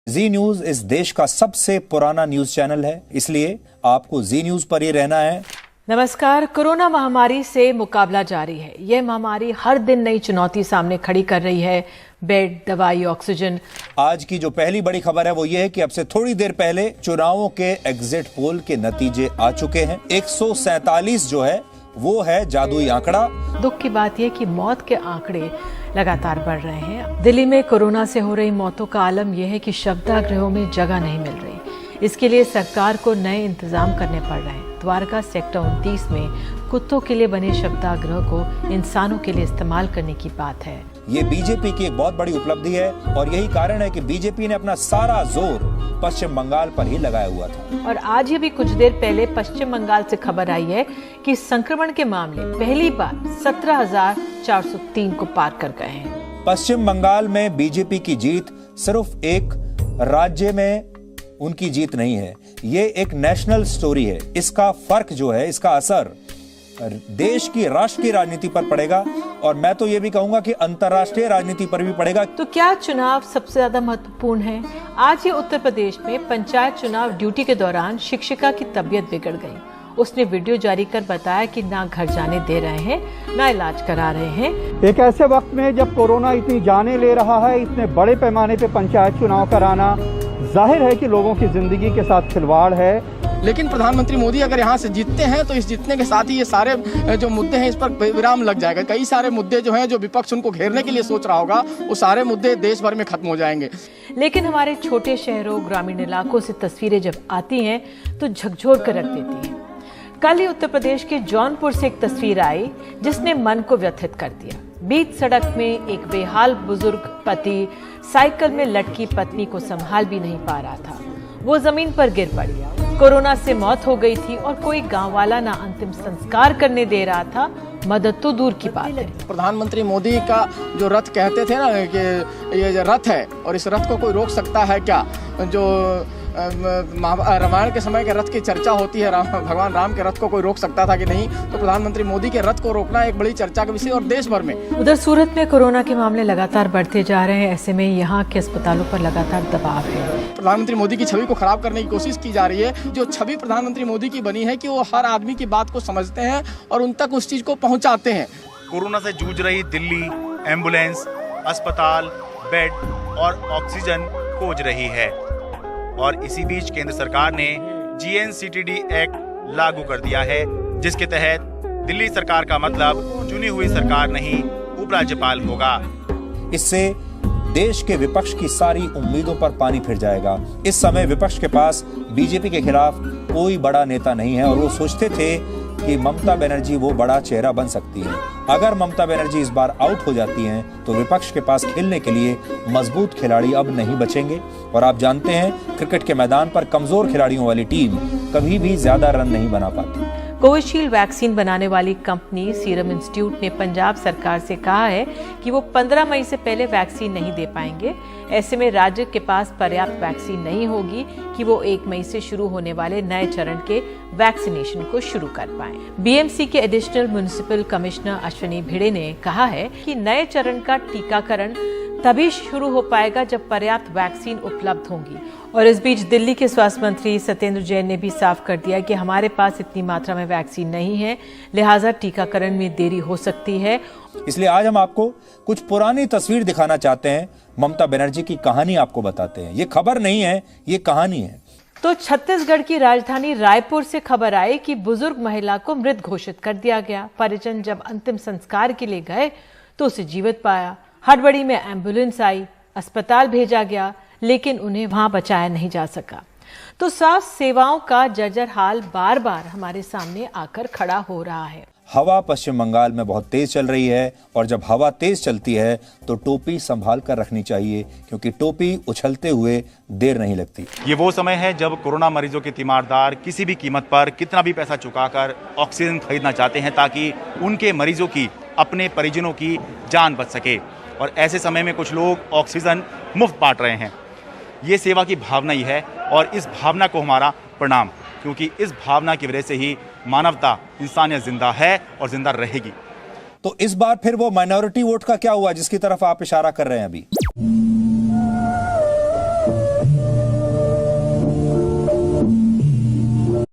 जी news इस देश का सबसे पुराना न्यूज चैनल है, इसलिए आपको जी न्यूज पर ही रहना है। नमस्कार। कोरोना महामारी से मुकाबला जारी है। यह महामारी हर दिन नई चुनौती सामने खड़ी कर रही है। बेड, दवाई, ऑक्सीजन। आज की जो पहली बड़ी खबर है वो ये है कि अब से थोड़ी देर पहले चुनावों के एग्जिट पोल के नतीजे आ चुके हैं। 147 जो है वो है जादुई आंकड़ा। दुख की बात यह कि मौत के आंकड़े लगातार बढ़ रहे हैं। दिल्ली में कोरोना से हो रही मौतों का आलम यह है कि शवदाह में जगह नहीं मिल रही। इसके लिए सरकार को नए इंतजाम करने पड़ रहे हैं। द्वारका सेक्टर 29 में कुत्तों के लिए बने शवदाह गृह को इंसानों के लिए इस्तेमाल करने की बात है। ये बीजेपी की एक बहुत बड़ी उपलब्धि है और यही कारण है कि बीजेपी ने अपना सारा जोर पश्चिम बंगाल पर ही लगाया हुआ था। और आज ही भी कुछ देर पहले पश्चिम बंगाल से खबर आई है कि संक्रमण के मामले पहली बार 17,403 को पार कर गए हैं। पश्चिम बंगाल में बीजेपी की जीत सिर्फ एक राज्य में उनकी जीत नहीं है, ये एक नेशनल स्टोरी है। इसका फर्क जो है, इसका असर देश की, राष्ट्र की राजनीति पर पड़ेगा और मैं तो ये भी कहूंगा कि अंतर्राष्ट्रीय राजनीति पर भी पड़ेगा। तो क्या चुनाव सबसे ज्यादा महत्वपूर्ण है? आज ही उत्तर प्रदेश में पंचायत चुनाव ड्यूटी के दौरान शिक्षिका की तबीयत बिगड़ गई। उसने वीडियो जारी कर बताया कि ना घर जाने दे रहे हैं, ना इलाज करा रहे हैं। एक ऐसे वक्त में जब कोरोना इतनी जाने ले रहा है, इतने बड़े पैमाने पे पंचायत चुनाव कराना जाहिर है कि लोगों की जिंदगी के साथ खिलवाड़ है। लेकिन प्रधानमंत्री मोदी अगर यहाँ से जीतते हैं तो इस जीतने के साथ ही ये सारे जो मुद्दे हैं इस पर विराम लग जाएगा। कई सारे मुद्दे जो हैं, जो विपक्ष उनको घेरने के लिए सोच रहा होगा, वो सारे मुद्दे देश भर में खत्म हो जाएंगे। लेकिन हमारे छोटे शहरों, ग्रामीण इलाकों से तस्वीरें जब आती हैं तो झकझोर कर रख देती हैं। कल ही उत्तर प्रदेश के जौनपुर से एक तस्वीर आई जिसने मन को व्यथित कर दिया। बीच सड़क में एक बेहाल बुजुर्ग पति साइकिल में लटकी पत्नी को संभाल भी नहीं पा रहा था। वो जमीन पर गिर पड़ी। कोरोना से मौत हो गई थी और कोई गांव वाला ना अंतिम संस्कार करने दे रहा था, मदद तो दूर की बात है। प्रधानमंत्री मोदी का जो रथ कहते थे ना कि ये जो रथ है और इस रथ को कोई रोक सकता है क्या? जो रामायण के समय के रथ की चर्चा होती है, भगवान राम के रथ को कोई रोक सकता था कि नहीं, तो प्रधानमंत्री मोदी के रथ को रोकना एक बड़ी चर्चा का विषय और देश भर में। उधर सूरत में कोरोना के मामले लगातार बढ़ते जा रहे हैं। ऐसे में यहाँ के अस्पतालों पर लगातार दबाव है। प्रधानमंत्री मोदी की छवि को खराब करने की कोशिश की जा रही है। जो छवि प्रधानमंत्री मोदी की बनी है कि वो हर आदमी की बात को समझते हैं और उन तक उस चीज को पहुँचाते हैं। कोरोना से जूझ रही दिल्ली एम्बुलेंस, अस्पताल, बेड और ऑक्सीजन खोज रही है और इसी बीच केंद्र सरकार ने GNCTD एक्ट लागू कर दिया है, जिसके तहत दिल्ली सरकार का मतलब चुनी हुई सरकार नहीं, उपराज्यपाल होगा। इससे देश के विपक्ष की सारी उम्मीदों पर पानी फिर जाएगा। इस समय विपक्ष के पास बीजेपी के खिलाफ कोई बड़ा नेता नहीं है और वो सोचते थे कि ममता बनर्जी वो बड़ा चेहरा बन सकती है। अगर ममता बनर्जी इस बार आउट हो जाती हैं तो विपक्ष के पास खेलने के लिए मजबूत खिलाड़ी अब नहीं बचेंगे और आप जानते हैं क्रिकेट के मैदान पर कमजोर खिलाड़ियों वाली टीम कभी भी ज्यादा रन नहीं बना पाती। कोविशील्ड वैक्सीन बनाने वाली कंपनी सीरम इंस्टीट्यूट ने पंजाब सरकार से कहा है कि वो 15 मई से पहले वैक्सीन नहीं दे पाएंगे। ऐसे में राज्य के पास पर्याप्त वैक्सीन नहीं होगी कि वो 1 मई से शुरू होने वाले नए चरण के वैक्सीनेशन को शुरू कर पाएं। बीएमसी के एडिशनल म्युनिसिपल कमिश्नर अश्विनी भिड़े ने कहा है कि नए चरण का टीकाकरण तभी शुरू हो पाएगा जब पर्याप्त वैक्सीन उपलब्ध होंगी। और इस बीच दिल्ली के स्वास्थ्य मंत्री सत्येंद्र जैन ने भी साफ कर दिया कि हमारे पास इतनी मात्रा में वैक्सीन नहीं है, लिहाजा टीकाकरण में देरी हो सकती है। इसलिए आज हम आपको कुछ पुरानी तस्वीर दिखाना चाहते हैं। ममता बनर्जी की कहानी आपको बताते हैं। ये खबर नहीं है, ये कहानी है। तो छत्तीसगढ़ की राजधानी रायपुर से खबर आई कि बुजुर्ग महिला को मृत घोषित कर दिया गया। परिजन जब अंतिम संस्कार के लिए गए तो उसे जीवित पाया। हड़बड़ी में एम्बुलेंस आई, अस्पताल भेजा गया, लेकिन उन्हें वहां बचाया नहीं जा सका। तो स्वास्थ्य सेवाओं का जर्जर हाल बार बार हमारे सामने आकर खड़ा हो रहा है। हवा पश्चिम बंगाल में बहुत तेज चल रही है और जब हवा तेज चलती है तो टोपी संभाल कर रखनी चाहिए, क्योंकि टोपी उछलते हुए देर नहीं लगती। ये वो समय है जब कोरोना मरीजों के तीमारदार किसी भी कीमत पर कितना भी पैसा चुकाकर ऑक्सीजन खरीदना चाहते हैं ताकि उनके मरीजों की, अपने परिजनों की जान बच सके। और ऐसे समय में कुछ लोग ऑक्सीजन मुफ्त बांट रहे हैं। ये सेवा की भावना ही है और इस भावना को हमारा प्रणाम, क्योंकि इस भावना की वजह से ही मानवता, इंसानियत जिंदा है और जिंदा रहेगी। तो इस बार फिर वो माइनॉरिटी वोट का क्या हुआ जिसकी तरफ आप इशारा कर रहे हैं अभी?